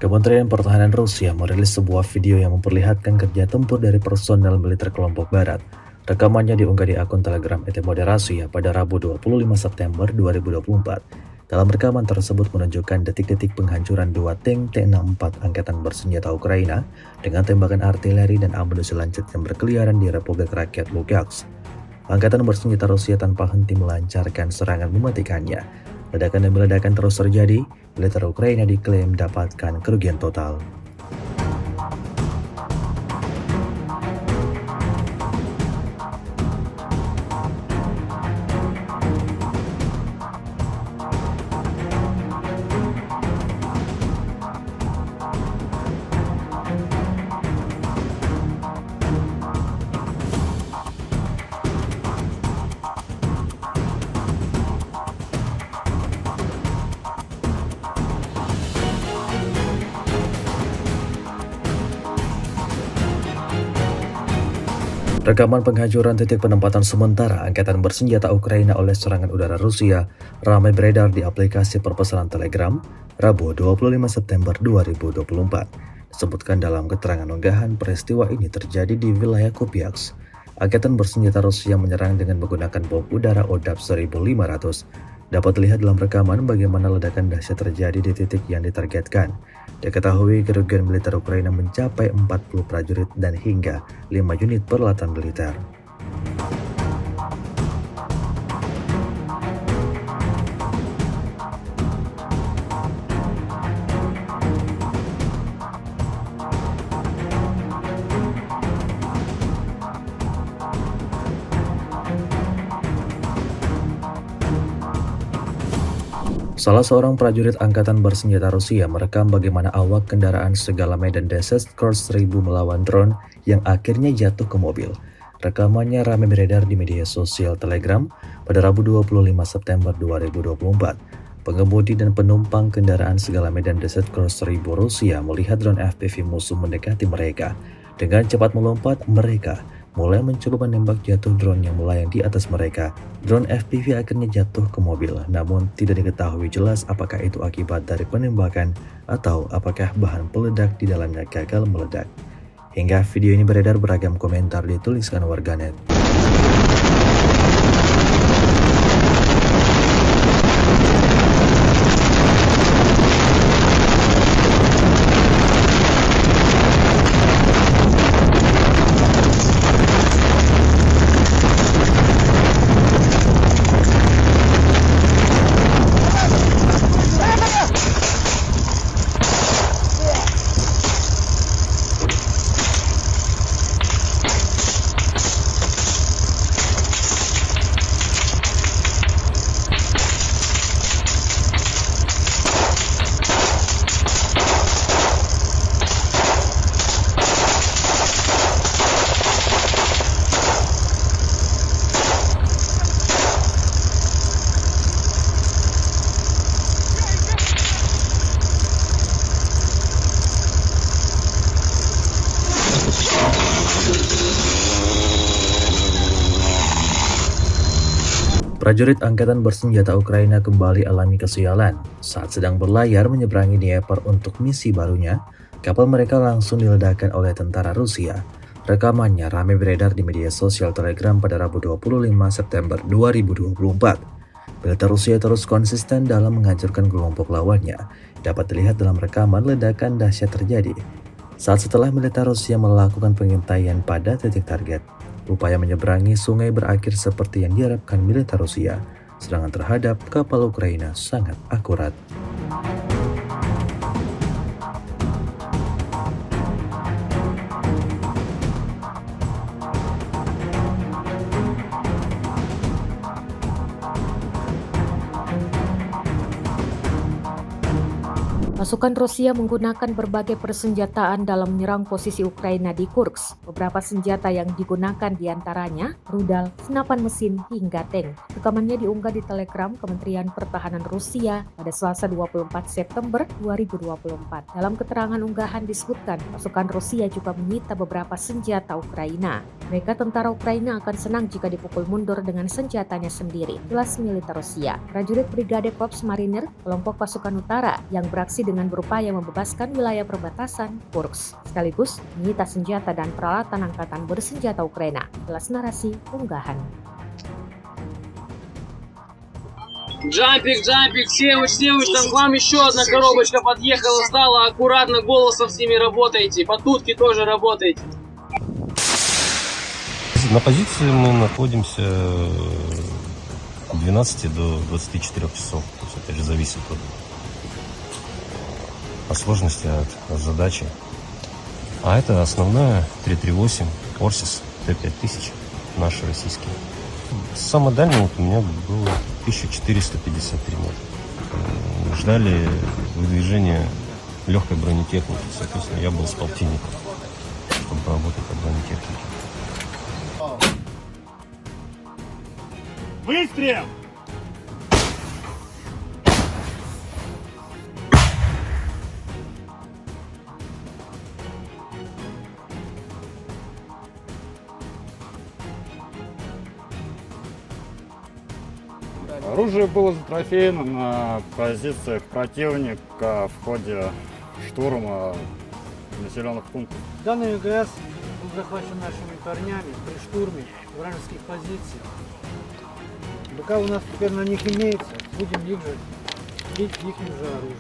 Kementerian Pertahanan Rusia merilis sebuah video yang memperlihatkan kerja tempur dari personel militer kelompok barat. Rekamannya diunggah di akun Telegram ET Moderasi pada Rabu 25 September 2024. Dalam rekaman tersebut menunjukkan detik-detik penghancuran dua tank T-64 Angkatan Bersenjata Ukraina dengan tembakan artileri dan amunisi lancet yang berkeliaran di Republik Rakyat Lugansk. Angkatan Bersenjata Rusia tanpa henti melancarkan serangan mematikannya. Ledakan demi ledakan terus terjadi, militer Ukraina diklaim mendapatkan kerugian total. Rekaman penghancuran titik penempatan sementara Angkatan Bersenjata Ukraina oleh serangan udara Rusia ramai beredar di aplikasi perpesanan Telegram Rabu 25 September 2024. Disebutkan dalam keterangan unggahan, peristiwa ini terjadi di wilayah Kupiansk. Angkatan Bersenjata Rusia menyerang dengan menggunakan bom udara ODAP 1500. Dapat dilihat dalam rekaman bagaimana ledakan dahsyat terjadi di titik yang ditargetkan. Diketahui kerugian militer Ukraina mencapai 40 prajurit dan hingga 5 unit peralatan militer. Salah seorang prajurit Angkatan Bersenjata Rusia merekam bagaimana awak kendaraan segala medan Desert Cross 1000 melawan drone yang akhirnya jatuh ke mobil. Rekamannya ramai beredar di media sosial Telegram pada Rabu 25 September 2024. Pengemudi dan penumpang kendaraan segala medan Desert Cross 1000 Rusia melihat drone FPV musuh mendekati mereka. Dengan cepat melompat, mereka mulai mencoba menembak jatuh drone yang melayang di atas mereka. Drone FPV akhirnya jatuh ke mobil, namun tidak diketahui jelas apakah itu akibat dari penembakan atau apakah bahan peledak di dalamnya gagal meledak. Hingga video ini beredar, beragam komentar dituliskan warganet. Prajurit Angkatan Bersenjata Ukraina kembali alami kesialan. Saat sedang berlayar menyeberangi Dnieper untuk misi barunya, kapal mereka langsung diledakkan oleh tentara Rusia. Rekamannya ramai beredar di media sosial Telegram pada Rabu 25 September 2024. Militer Rusia terus konsisten dalam menghancurkan kelompok lawannya. Dapat dilihat dalam rekaman ledakan dahsyat terjadi saat setelah militer Rusia melakukan pengintaian pada titik target. Upaya menyeberangi sungai berakhir seperti yang diharapkan militer Rusia. Serangan terhadap kapal Ukraina sangat akurat. Pasukan Rusia menggunakan berbagai persenjataan dalam menyerang posisi Ukraina di Kursk. Beberapa senjata yang digunakan diantaranya rudal, senapan mesin, hingga tank. Rekamannya diunggah di Telegram Kementerian Pertahanan Rusia pada Selasa 24 September 2024. Dalam keterangan unggahan disebutkan, pasukan Rusia juga menyita beberapa senjata Ukraina. Mereka tentara Ukraina akan senang jika dipukul mundur dengan senjatanya sendiri, jelas militer Rusia. Prajurit Brigade Korps Marinir, kelompok pasukan utara yang beraksi dengan berupaya membebaskan wilayah perbatasan Kursk, sekaligus menyita senjata dan peralatan angkatan bersenjata Ukraina. Jelas narasi unggahan. Джампик, Севыч, там к вам еще одна коробочка подъехала, стала аккуратно, голосом с ними работаете, по тутке тоже работаете. На позиции мы находимся от 12 до 24 часов. То есть, опять же, зависит от сложности, от задачи. А это основная 338 Орсис Т-5000, наши российские. Самое дальнее у меня было 1453 метра. Ждали выдвижения легкой бронетехники. Соответственно, я был с полтинником, чтобы работать по бронетехнике. Выстрел! Оружие было затрофеено на позициях противника в ходе штурма населенных пунктов. Данный ГС был захвачен нашими парнями при штурме вражеских позиций. БК у нас теперь на них имеется, будем их же бить их же оружием.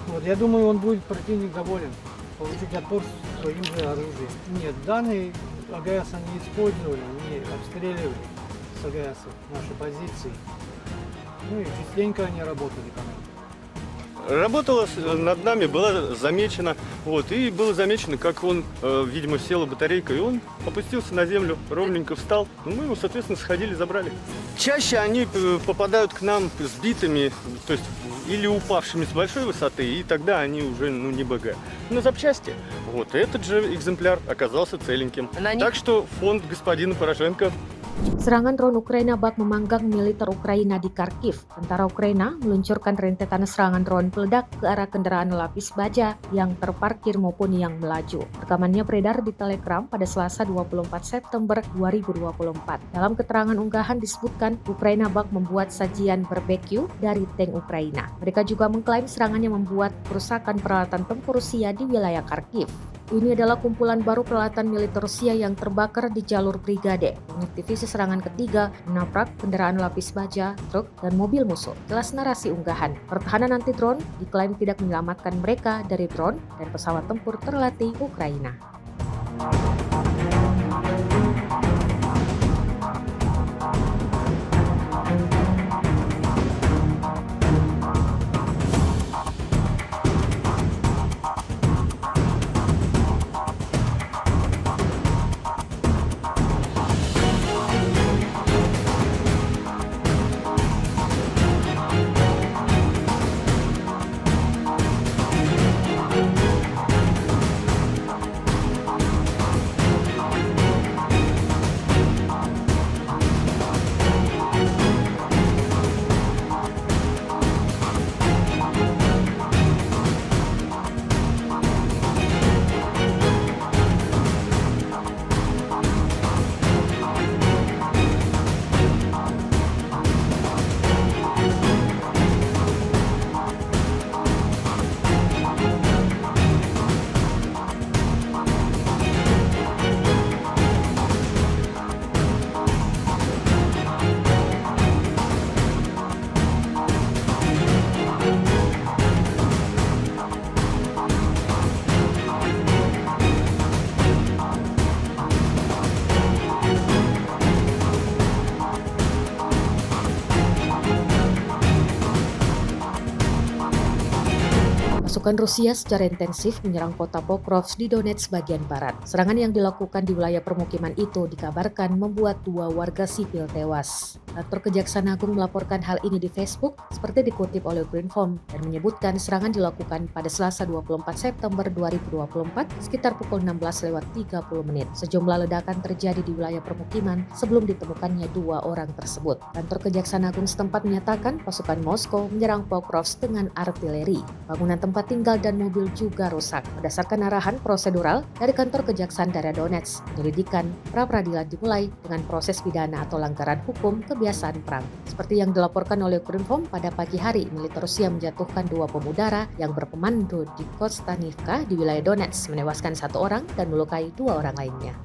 Вот, я думаю, он будет противник доволен, получить отпор своим же оружием. Нет, данный АГС они использовали, они обстреливали с АГС наши позиции. Ну и частенько они работали по нам. Работала над нами, была замечена, и было замечено, как он, видимо, села батарейка, и он опустился на землю, ровненько встал. Мы его, соответственно, сходили, забрали. Чаще они попадают к нам сбитыми, то есть или упавшими с большой высоты, и тогда они уже не БГ. На запчасти. Этот же экземпляр оказался целеньким. Так что фонд господина Порошенко. Serangan drone Ukraina bak memanggang militer Ukraina di Kharkiv. Tentara Ukraina meluncurkan rentetan serangan drone peledak ke arah kendaraan lapis baja yang terparkir maupun yang melaju. Rekamannya beredar di Telegram pada Selasa 24 September 2024. Dalam keterangan unggahan disebutkan Ukraina bak membuat sajian barbeque dari tank Ukraina. Mereka juga mengklaim serangannya membuat kerusakan peralatan tempur Rusia di wilayah Kharkiv. Ini adalah kumpulan baru peralatan militer Rusia yang terbakar di jalur brigade. Unit divisi serangan ketiga menabrak kendaraan lapis baja, truk, dan mobil musuh. Jelas narasi unggahan. Pertahanan anti drone diklaim tidak menyelamatkan mereka dari drone dan pesawat tempur terlatih Ukraina. Pasukan Rusia secara intensif menyerang kota Pokrovsk di Donetsk bagian barat. Serangan yang dilakukan di wilayah permukiman itu dikabarkan membuat 2 warga sipil tewas. Kantor Kejaksaan Agung melaporkan hal ini di Facebook seperti dikutip oleh Greenform dan menyebutkan serangan dilakukan pada Selasa 24 September 2024 sekitar pukul 16:30. Sejumlah ledakan terjadi di wilayah permukiman sebelum ditemukannya 2 orang tersebut. Kantor Kejaksaan Agung setempat menyatakan pasukan Moskow menyerang Pokrovsk dengan artileri. Bangunan tempat tempat tinggal dan mobil juga rusak. Berdasarkan arahan prosedural dari kantor Kejaksaan Daerah Donetsk, penyelidikan pra-peradilan dimulai dengan proses pidana atau pelanggaran hukum kebiasaan perang. Seperti yang dilaporkan oleh Ukrinform, pada pagi hari militer Rusia menjatuhkan 2 pemudara yang berkomando di Kostanivka di wilayah Donetsk, menewaskan 1 orang dan melukai 2 orang lainnya.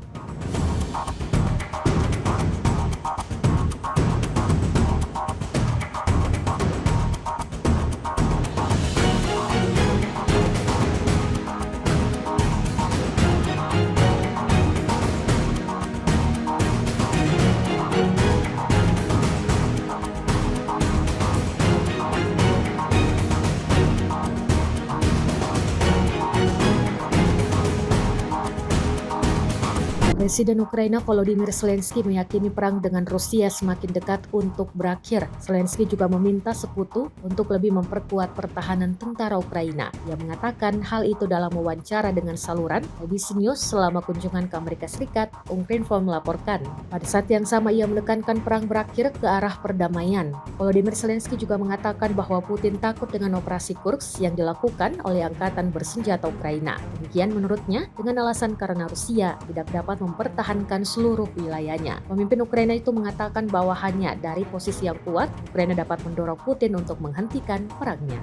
Presiden Ukraina Volodymyr Zelensky meyakini perang dengan Rusia semakin dekat untuk berakhir. Zelensky juga meminta sekutu untuk lebih memperkuat pertahanan tentara Ukraina. Ia mengatakan hal itu dalam wawancara dengan saluran ABC News selama kunjungan ke Amerika Serikat, Ukrinform melaporkan. Pada saat yang sama ia menekankan perang berakhir ke arah perdamaian. Volodymyr Zelensky juga mengatakan bahwa Putin takut dengan operasi Kursk yang dilakukan oleh angkatan bersenjata Ukraina. Demikian menurutnya dengan alasan karena Rusia tidak dapat mempertahankan seluruh wilayahnya. Pemimpin Ukraina itu mengatakan bahwa hanya dari posisi yang kuat, Ukraina dapat mendorong Putin untuk menghentikan perangnya.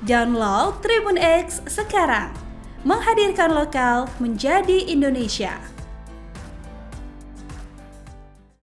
Download Tribun X sekarang, menghadirkan lokal menjadi Indonesia.